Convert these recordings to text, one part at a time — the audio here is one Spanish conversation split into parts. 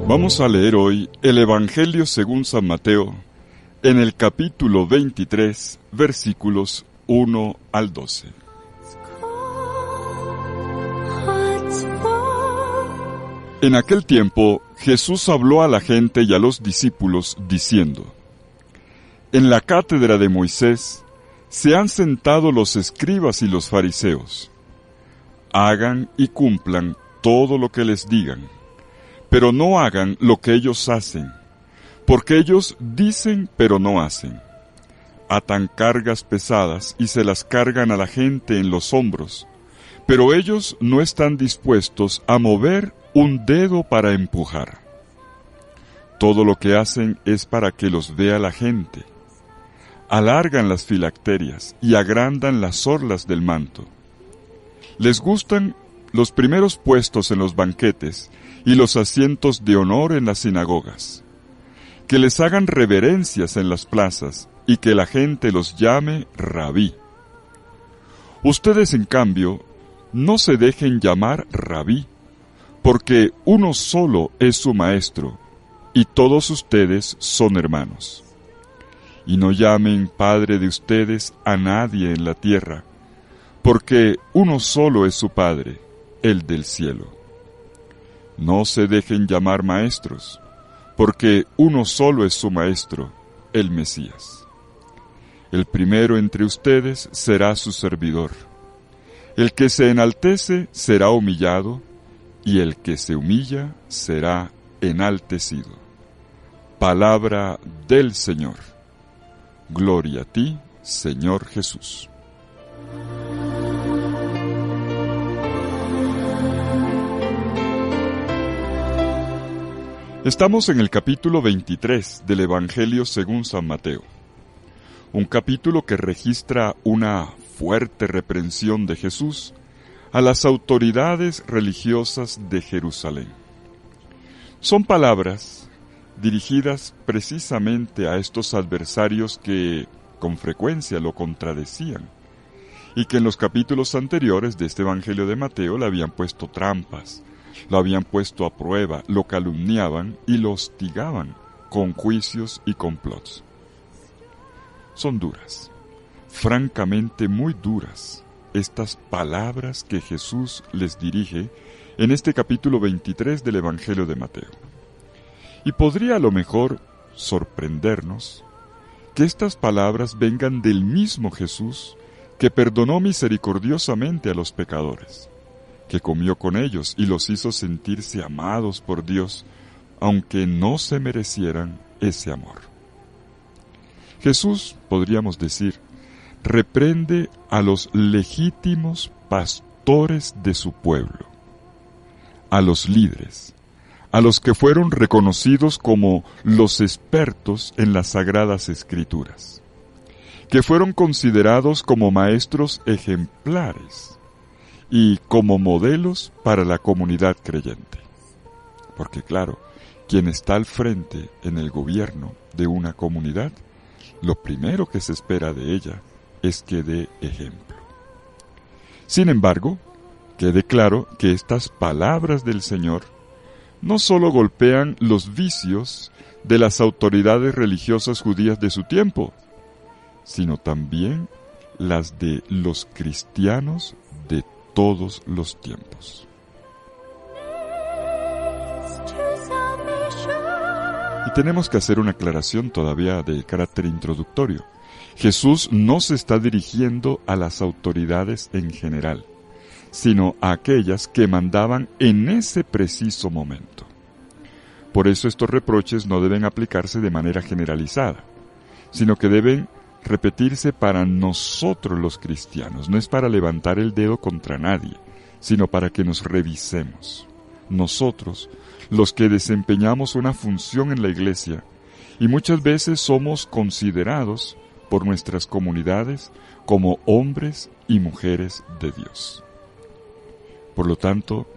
Vamos a leer hoy el Evangelio según San Mateo, en el capítulo 23, versículos 1 al 12. En aquel tiempo, Jesús habló a la gente y a los discípulos, diciendo: En la cátedra de Moisés se han sentado los escribas y los fariseos. Hagan y cumplan todo lo que les digan, pero no hagan lo que ellos hacen, porque ellos dicen pero no hacen. Atan cargas pesadas y se las cargan a la gente en los hombros, pero ellos no están dispuestos a mover un dedo para empujar. Todo lo que hacen es para que los vea la gente. Alargan las filacterias y agrandan las orlas del manto. Les gustan los primeros puestos en los banquetes y los asientos de honor en las sinagogas. Que les hagan reverencias en las plazas y que la gente los llame rabí. Ustedes, en cambio, no se dejen llamar rabí, porque uno solo es su maestro, y todos ustedes son hermanos. Y no llamen padre de ustedes a nadie en la tierra, porque uno solo es su Padre, el del cielo. No se dejen llamar maestros, porque uno solo es su maestro, el Mesías. El primero entre ustedes será su servidor. El que se enaltece será humillado, y el que se humilla será enaltecido. Palabra del Señor. Gloria a ti, Señor Jesús. Estamos en el capítulo 23 del Evangelio según San Mateo, un capítulo que registra una fuerte reprensión de Jesús a las autoridades religiosas de Jerusalén. Son palabras dirigidas precisamente a estos adversarios que con frecuencia lo contradecían y que en los capítulos anteriores de este Evangelio de Mateo le habían puesto trampas, lo habían puesto a prueba, lo calumniaban y lo hostigaban con juicios y complots. Son duras, francamente muy duras, estas palabras que Jesús les dirige en este capítulo 23 del Evangelio de Mateo. Y podría a lo mejor sorprendernos que estas palabras vengan del mismo Jesús que perdonó misericordiosamente a los pecadores, que comió con ellos y los hizo sentirse amados por Dios, aunque no se merecieran ese amor. Jesús, podríamos decir, reprende a los legítimos pastores de su pueblo, a los líderes, a los que fueron reconocidos como los expertos en las Sagradas Escrituras, que fueron considerados como maestros ejemplares y como modelos para la comunidad creyente. Porque claro, quien está al frente en el gobierno de una comunidad, lo primero que se espera de ella es que dé ejemplo. Sin embargo, quede claro que estas palabras del Señor no solo golpean los vicios de las autoridades religiosas judías de su tiempo, sino también las de los cristianos de todos los tiempos. Y tenemos que hacer una aclaración todavía de carácter introductorio. Jesús no se está dirigiendo a las autoridades en general, sino a aquellas que mandaban en ese preciso momento. Por eso estos reproches no deben aplicarse de manera generalizada, sino que deben repetirse para nosotros los cristianos. No es para levantar el dedo contra nadie, sino para que nos revisemos. Nosotros, los que desempeñamos una función en la iglesia, y muchas veces somos considerados por nuestras comunidades como hombres y mujeres de Dios. Por lo tanto,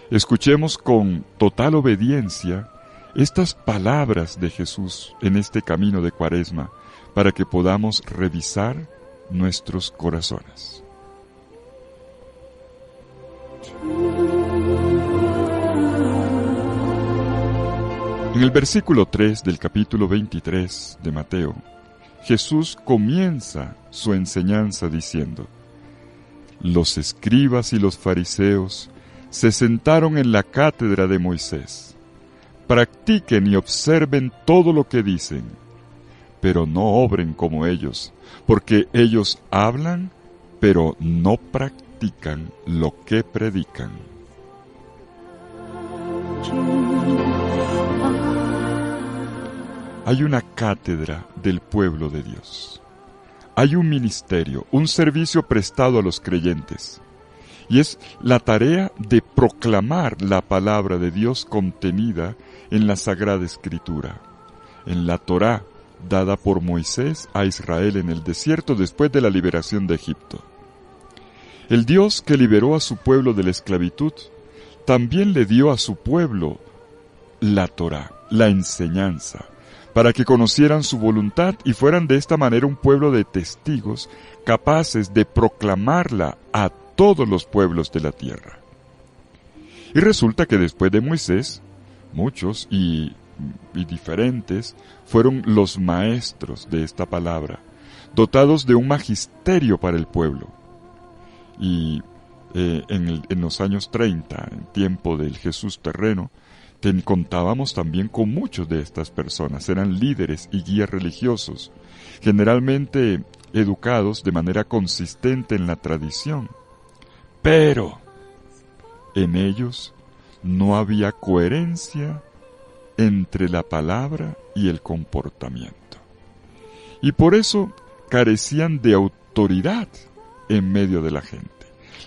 escuchemos con total obediencia estas palabras de Jesús en este camino de Cuaresma, para que podamos revisar nuestros corazones. En el versículo 3 del capítulo 23 de Mateo, Jesús comienza su enseñanza diciendo: los escribas y los fariseos se sentaron en la cátedra de Moisés. Practiquen y observen todo lo que dicen, pero no obren como ellos, porque ellos hablan, pero no practican lo que predican. Hay una cátedra del pueblo de Dios. Hay un ministerio, un servicio prestado a los creyentes. Y es la tarea de proclamar la palabra de Dios contenida en la Sagrada Escritura, en la Torá, dada por Moisés a Israel en el desierto después de la liberación de Egipto. El Dios que liberó a su pueblo de la esclavitud, también le dio a su pueblo la Torá, la enseñanza, para que conocieran su voluntad y fueran de esta manera un pueblo de testigos capaces de proclamarla a todos los pueblos de la tierra. Y resulta que después de Moisés, muchos y diferentes fueron los maestros de esta palabra, dotados de un magisterio para el pueblo. Y en los años 30, en tiempo del Jesús terreno, contábamos también con muchos de estas personas. Eran líderes y guías religiosos, generalmente educados de manera consistente en la tradición. Pero en ellos no había coherencia entre la palabra y el comportamiento. Y por eso carecían de autoridad en medio de la gente.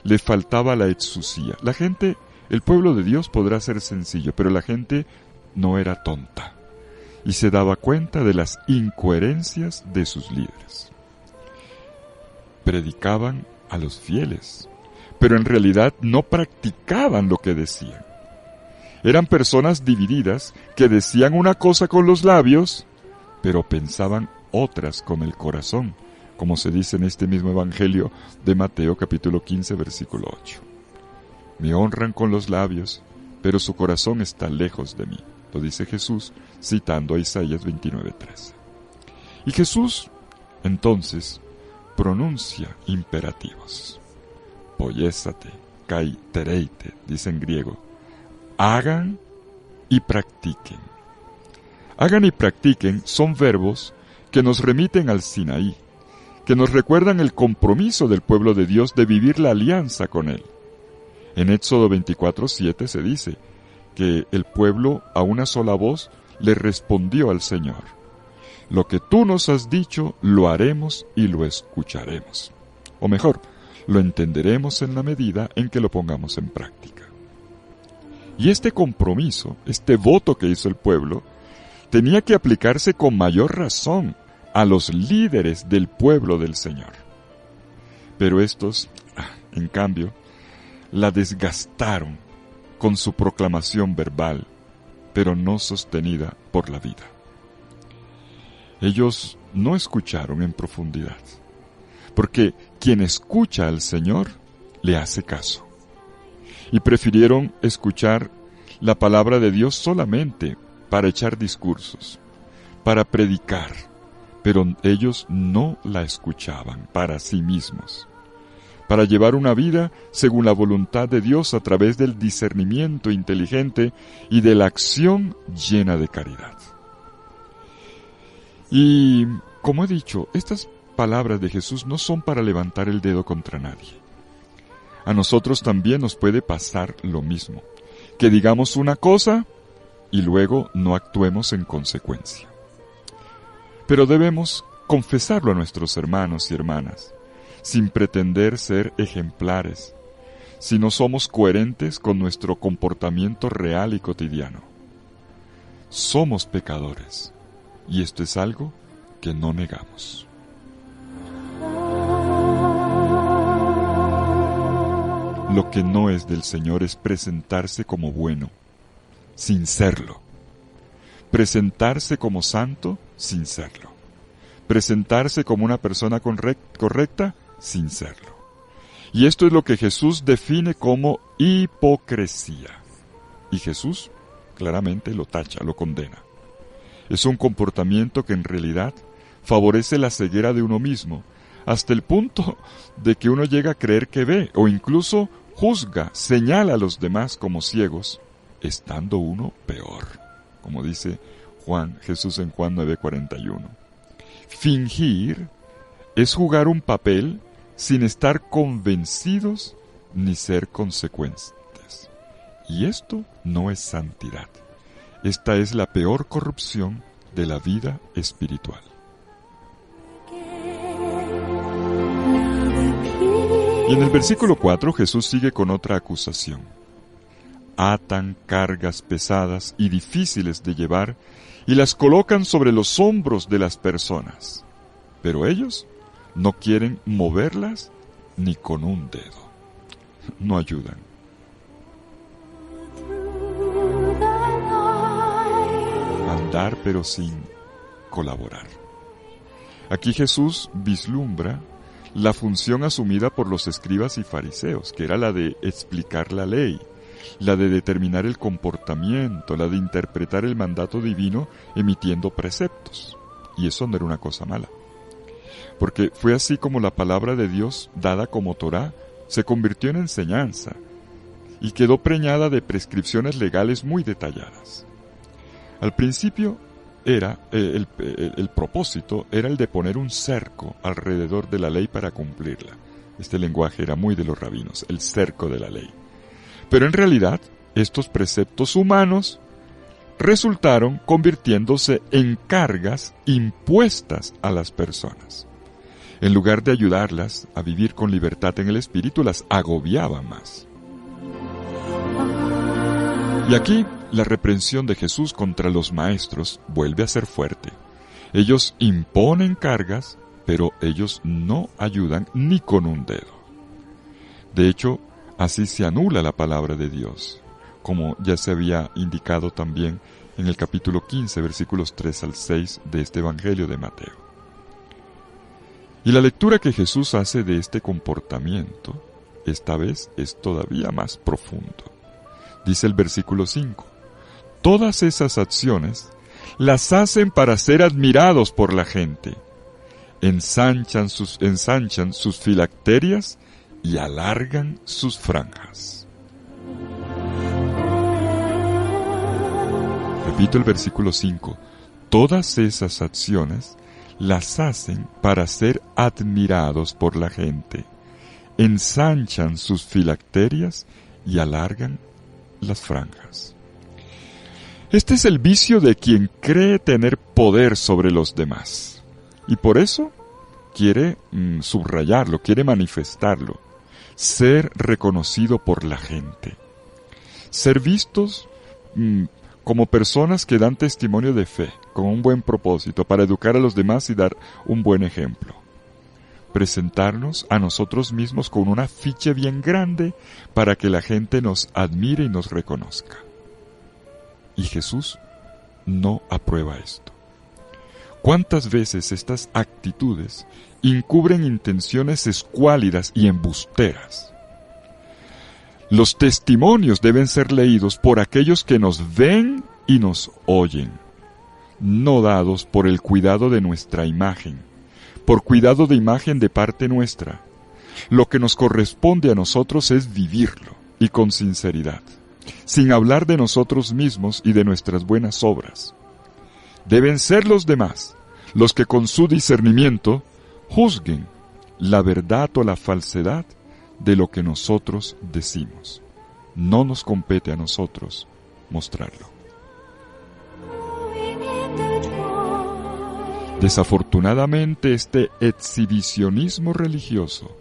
Les faltaba la exusía. La gente, el pueblo de Dios podrá ser sencillo, pero la gente no era tonta y se daba cuenta de las incoherencias de sus líderes. Predicaban a los fieles, pero en realidad no practicaban lo que decían. Eran personas divididas que decían una cosa con los labios, pero pensaban otras con el corazón, como se dice en este mismo Evangelio de Mateo capítulo 15 versículo 8. Me honran con los labios, pero su corazón está lejos de mí, lo dice Jesús citando a Isaías 29:13. Y Jesús, entonces, pronuncia imperativos. Poiésate, kai tereite, dice en griego. Hagan y practiquen. Hagan y practiquen son verbos que nos remiten al Sinaí, que nos recuerdan el compromiso del pueblo de Dios de vivir la alianza con Él. En Éxodo 24:7 se dice que el pueblo a una sola voz le respondió al Señor: lo que tú nos has dicho lo haremos y lo escucharemos. O mejor, lo entenderemos en la medida en que lo pongamos en práctica. Y este compromiso, este voto que hizo el pueblo, tenía que aplicarse con mayor razón a los líderes del pueblo del Señor. Pero estos, en cambio, la desgastaron con su proclamación verbal, pero no sostenida por la vida. Ellos no escucharon en profundidad, porque quien escucha al Señor le hace caso. Y prefirieron escuchar la palabra de Dios solamente para echar discursos, para predicar, pero ellos no la escuchaban para sí mismos, para llevar una vida según la voluntad de Dios a través del discernimiento inteligente y de la acción llena de caridad. Y, como he dicho, estas palabras de Jesús no son para levantar el dedo contra nadie. A nosotros también nos puede pasar lo mismo, que digamos una cosa y luego no actuemos en consecuencia. Pero debemos confesarlo a nuestros hermanos y hermanas, sin pretender ser ejemplares, si no somos coherentes con nuestro comportamiento real y cotidiano. Somos pecadores, y esto es algo que no negamos. Lo que no es del Señor es presentarse como bueno, sin serlo. Presentarse como santo, sin serlo. Presentarse como una persona correcta, sin serlo. Y esto es lo que Jesús define como hipocresía. Y Jesús claramente lo tacha, lo condena. Es un comportamiento que en realidad favorece la ceguera de uno mismo, hasta el punto de que uno llega a creer que ve, o incluso juzga, señala a los demás como ciegos, estando uno peor, como dice Jesús en Juan 9:41. Fingir es jugar un papel sin estar convencidos ni ser consecuentes. Y esto no es santidad. Esta es la peor corrupción de la vida espiritual. Y en el versículo 4 Jesús sigue con otra acusación. Atan cargas pesadas y difíciles de llevar y las colocan sobre los hombros de las personas, pero ellos no quieren moverlas ni con un dedo. No ayudan. Mandar pero sin colaborar. Aquí Jesús vislumbra la función asumida por los escribas y fariseos, que era la de explicar la ley, la de determinar el comportamiento, la de interpretar el mandato divino emitiendo preceptos. Y eso no era una cosa mala, porque fue así como la palabra de Dios, dada como Torá, se convirtió en enseñanza y quedó preñada de prescripciones legales muy detalladas. Al principio el propósito era el de poner un cerco alrededor de la ley para cumplirla. Este lenguaje era muy de los rabinos, el cerco de la ley. Pero en realidad, estos preceptos humanos resultaron convirtiéndose en cargas impuestas a las personas. En lugar de ayudarlas a vivir con libertad en el espíritu, las agobiaba más. Y aquí, la reprensión de Jesús contra los maestros vuelve a ser fuerte. Ellos imponen cargas, pero ellos no ayudan ni con un dedo. De hecho, así se anula la palabra de Dios, como ya se había indicado también en el capítulo 15, versículos 3 al 6 de este Evangelio de Mateo. Y la lectura que Jesús hace de este comportamiento, esta vez es todavía más profundo. Dice el versículo 5, todas esas acciones las hacen para ser admirados por la gente. Ensanchan sus filacterias y alargan sus franjas. Repito el versículo 5. Todas esas acciones las hacen para ser admirados por la gente. Ensanchan sus filacterias y alargan las franjas. Este es el vicio de quien cree tener poder sobre los demás. Y por eso quiere subrayarlo, quiere manifestarlo. Ser reconocido por la gente. Ser vistos como personas que dan testimonio de fe, con un buen propósito, para educar a los demás y dar un buen ejemplo. Presentarnos a nosotros mismos con un afiche bien grande para que la gente nos admire y nos reconozca. Y Jesús no aprueba esto. ¿Cuántas veces estas actitudes encubren intenciones escuálidas y embusteras? Los testimonios deben ser leídos por aquellos que nos ven y nos oyen, no dados por el cuidado de nuestra imagen, por cuidado de imagen de parte nuestra. Lo que nos corresponde a nosotros es vivirlo, y con sinceridad, sin hablar de nosotros mismos y de nuestras buenas obras. Deben ser los demás los que con su discernimiento juzguen la verdad o la falsedad de lo que nosotros decimos. No nos compete a nosotros mostrarlo. Desafortunadamente, este exhibicionismo religioso,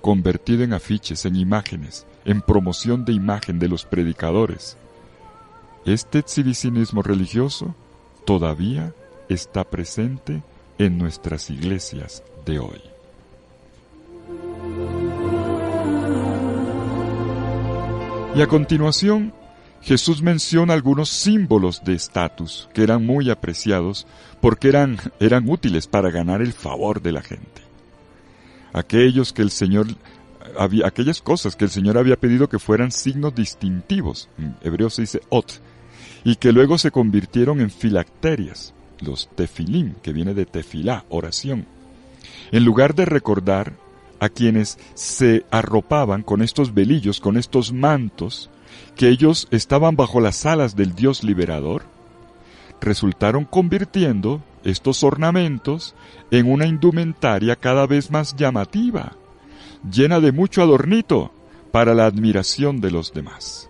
convertido en afiches, en imágenes, en promoción de imagen de los predicadores, este exhibicionismo religioso todavía está presente en nuestras iglesias de hoy. Y a continuación, Jesús menciona algunos símbolos de estatus que eran muy apreciados porque eran útiles para ganar el favor de la gente. Aquellas cosas que el Señor había pedido que fueran signos distintivos. En hebreo se dice ot. y que luego se convirtieron en filacterias, los tefilim, que viene de tefilá, oración. En lugar de recordar a quienes se arropaban con estos velillos, con estos mantos, que ellos estaban bajo las alas del Dios liberador, resultaron convirtiendo estos ornamentos en una indumentaria cada vez más llamativa, llena de mucho adornito para la admiración de los demás.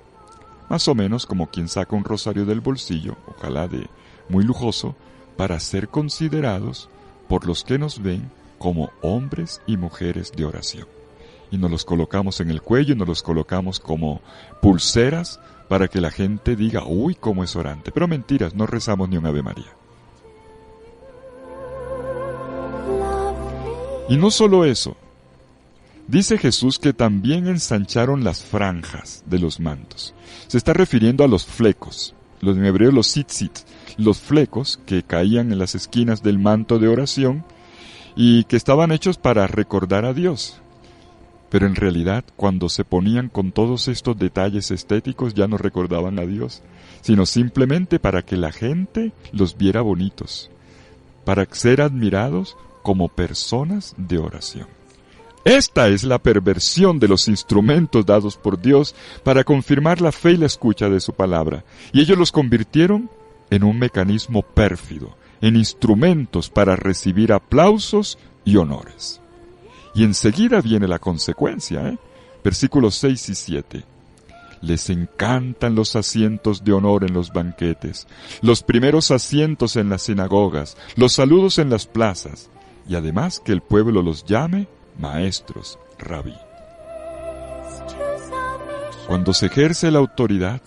Más o menos como quien saca un rosario del bolsillo, ojalá de muy lujoso, para ser considerados por los que nos ven como hombres y mujeres de oración. Y nos los colocamos en el cuello, nos los colocamos como pulseras para que la gente diga, uy, cómo es orante. Pero mentiras, no rezamos ni un Ave María. Y no solo eso, dice Jesús que también ensancharon las franjas de los mantos. Se está refiriendo a los flecos, los en hebreo los tzitzit, los flecos que caían en las esquinas del manto de oración y que estaban hechos para recordar a Dios. Pero en realidad, cuando se ponían con todos estos detalles estéticos, ya no recordaban a Dios, sino simplemente para que la gente los viera bonitos, para ser admirados como personas de oración. Esta es la perversión de los instrumentos dados por Dios para confirmar la fe y la escucha de su palabra, y ellos los convirtieron en un mecanismo pérfido, en instrumentos para recibir aplausos y honores. Y enseguida viene la consecuencia, Versículos 6 y 7. Les encantan los asientos de honor en los banquetes, los primeros asientos en las sinagogas, los saludos en las plazas, y además que el pueblo los llame maestros, rabí. Cuando se ejerce la autoridad,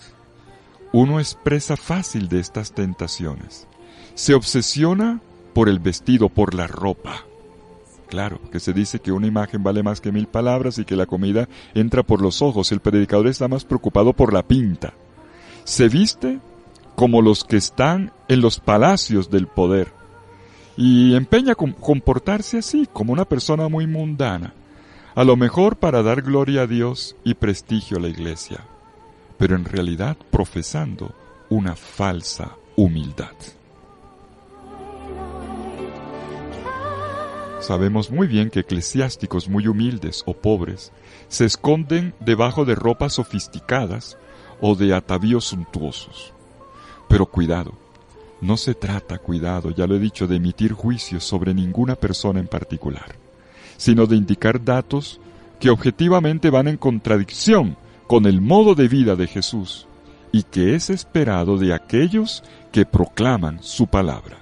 uno es presa fácil de estas tentaciones. Se obsesiona por el vestido, por la ropa. Claro, que se dice que una imagen vale más que 1000 palabras y que la comida entra por los ojos. El predicador está más preocupado por la pinta. Se viste como los que están en los palacios del poder y empeña comportarse así, como una persona muy mundana, a lo mejor para dar gloria a Dios y prestigio a la iglesia, pero en realidad profesando una falsa humildad. Sabemos muy bien que eclesiásticos muy humildes o pobres se esconden debajo de ropas sofisticadas o de atavíos suntuosos. Pero cuidado, no se trata, ya lo he dicho, de emitir juicios sobre ninguna persona en particular, sino de indicar datos que objetivamente van en contradicción con el modo de vida de Jesús y que es esperado de aquellos que proclaman su palabra.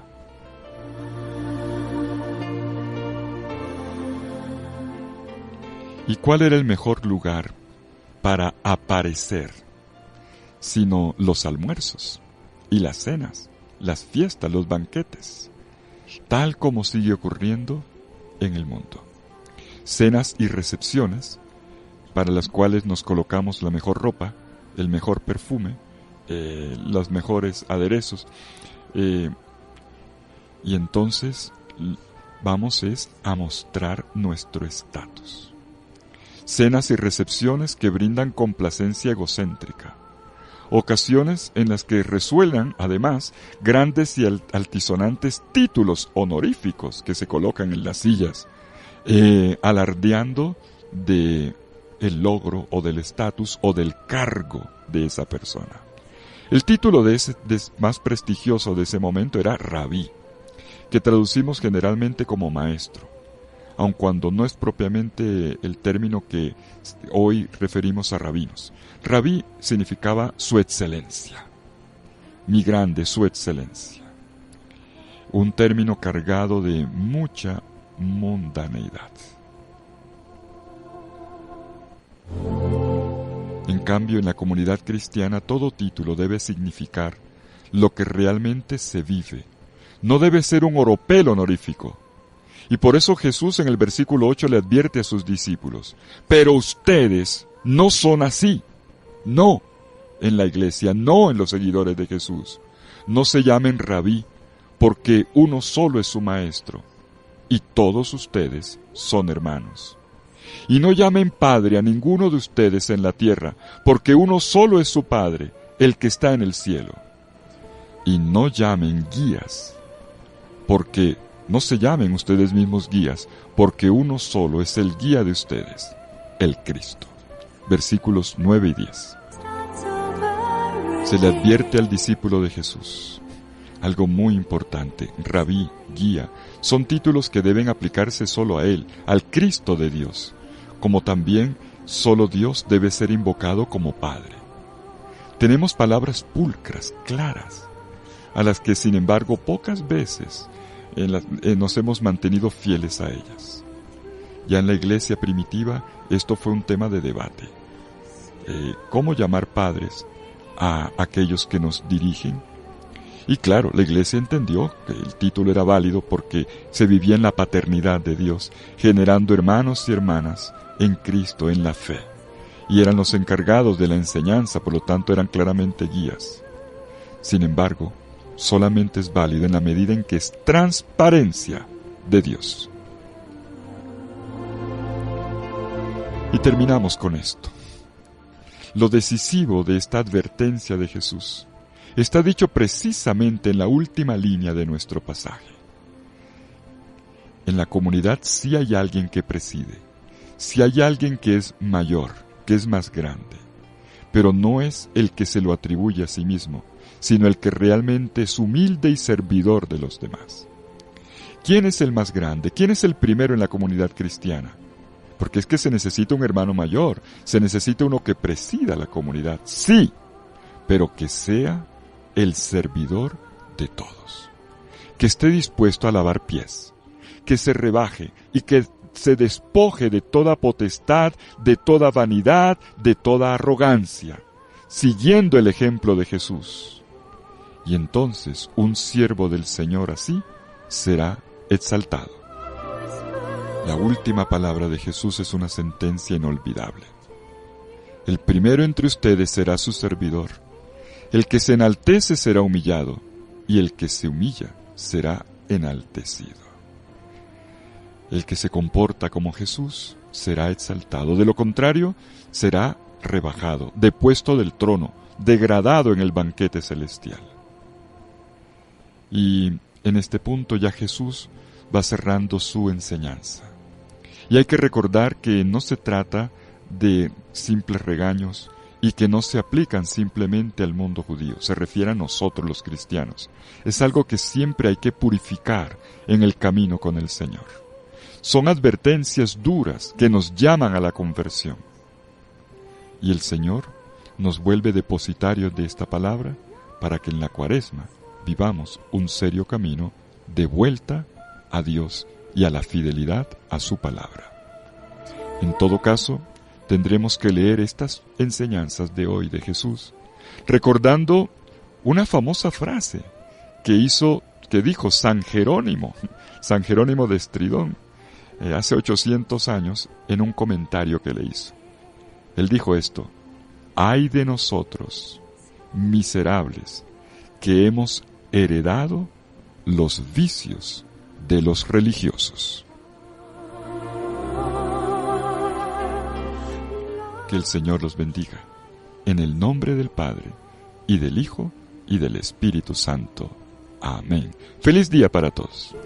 ¿Y cuál era el mejor lugar para aparecer sino los almuerzos y las cenas, las fiestas, los banquetes, tal como sigue ocurriendo en el mundo? Cenas y recepciones para las cuales nos colocamos la mejor ropa, el mejor perfume, los mejores aderezos, y entonces vamos a mostrar nuestro estatus. Cenas y recepciones que brindan complacencia egocéntrica. Ocasiones en las que resuenan, además, grandes y altisonantes títulos honoríficos que se colocan en las sillas, alardeando de el logro o del estatus o del cargo de esa persona. El título más prestigioso de ese momento era rabí, que traducimos generalmente como maestro, aun cuando no es propiamente el término que hoy referimos a rabinos. Rabí significaba su excelencia, mi grande, su excelencia. Un término cargado de mucha mundaneidad. En cambio, en la comunidad cristiana todo título debe significar lo que realmente se vive. No debe ser un oropel honorífico. Y por eso Jesús en el versículo 8 le advierte a sus discípulos: pero ustedes no son así. No en la iglesia, no en los seguidores de Jesús. No se llamen rabí, porque uno solo es su maestro, y todos ustedes son hermanos. Y no llamen padre a ninguno de ustedes en la tierra, porque uno solo es su Padre, el que está en el cielo. y no llamen guías, porque no se llamen ustedes mismos guías, porque uno solo es el guía de ustedes, el Cristo. Versículos 9 y 10. Se le advierte al discípulo de Jesús algo muy importante. Rabí, guía, son títulos que deben aplicarse solo a Él, al Cristo de Dios, como también solo Dios debe ser invocado como Padre. Tenemos palabras pulcras, claras, a las que sin embargo pocas veces nos hemos mantenido fieles a ellas. Ya en la iglesia primitiva esto fue un tema de debate. ¿Cómo llamar padres a aquellos que nos dirigen? Y claro, la iglesia entendió que el título era válido porque se vivía en la paternidad de Dios, generando hermanos y hermanas en Cristo, en la fe. Y eran los encargados de la enseñanza, por lo tanto eran claramente guías. Sin embargo, solamente es válido en la medida en que es transparencia de Dios. Y terminamos con esto. Lo decisivo de esta advertencia de Jesús está dicho precisamente en la última línea de nuestro pasaje. En la comunidad sí hay alguien que preside, sí hay alguien que es mayor, que es más grande, pero no es el que se lo atribuye a sí mismo, sino el que realmente es humilde y servidor de los demás. ¿Quién es el más grande? ¿Quién es el primero en la comunidad cristiana? Porque es que se necesita un hermano mayor, se necesita uno que presida la comunidad, sí, pero que sea el servidor de todos, que esté dispuesto a lavar pies, que se rebaje y que se despoje de toda potestad, de toda vanidad, de toda arrogancia, siguiendo el ejemplo de Jesús. Y entonces un siervo del Señor así será exaltado. La última palabra de Jesús es una sentencia inolvidable. El primero entre ustedes será su servidor. El que se enaltece será humillado, y el que se humilla será enaltecido. El que se comporta como Jesús será exaltado. De lo contrario, será rebajado, depuesto del trono, degradado en el banquete celestial. Y en este punto ya Jesús va cerrando su enseñanza. Y hay que recordar que no se trata de simples regaños y que no se aplican simplemente al mundo judío, se refiere a nosotros los cristianos. Es algo que siempre hay que purificar en el camino con el Señor. Son advertencias duras que nos llaman a la conversión. Y el Señor nos vuelve depositarios de esta palabra para que en la Cuaresma vivamos un serio camino de vuelta a Dios y a la fidelidad a su palabra. En todo caso, tendremos que leer estas enseñanzas de hoy de Jesús, recordando una famosa frase que dijo San Jerónimo de Estridón, hace 800 años, en un comentario que le hizo. Él dijo esto: «Ay de nosotros, miserables, que hemos heredado los vicios de los religiosos». Que el Señor los bendiga, en el nombre del Padre, y del Hijo, y del Espíritu Santo. Amén. Feliz día para todos.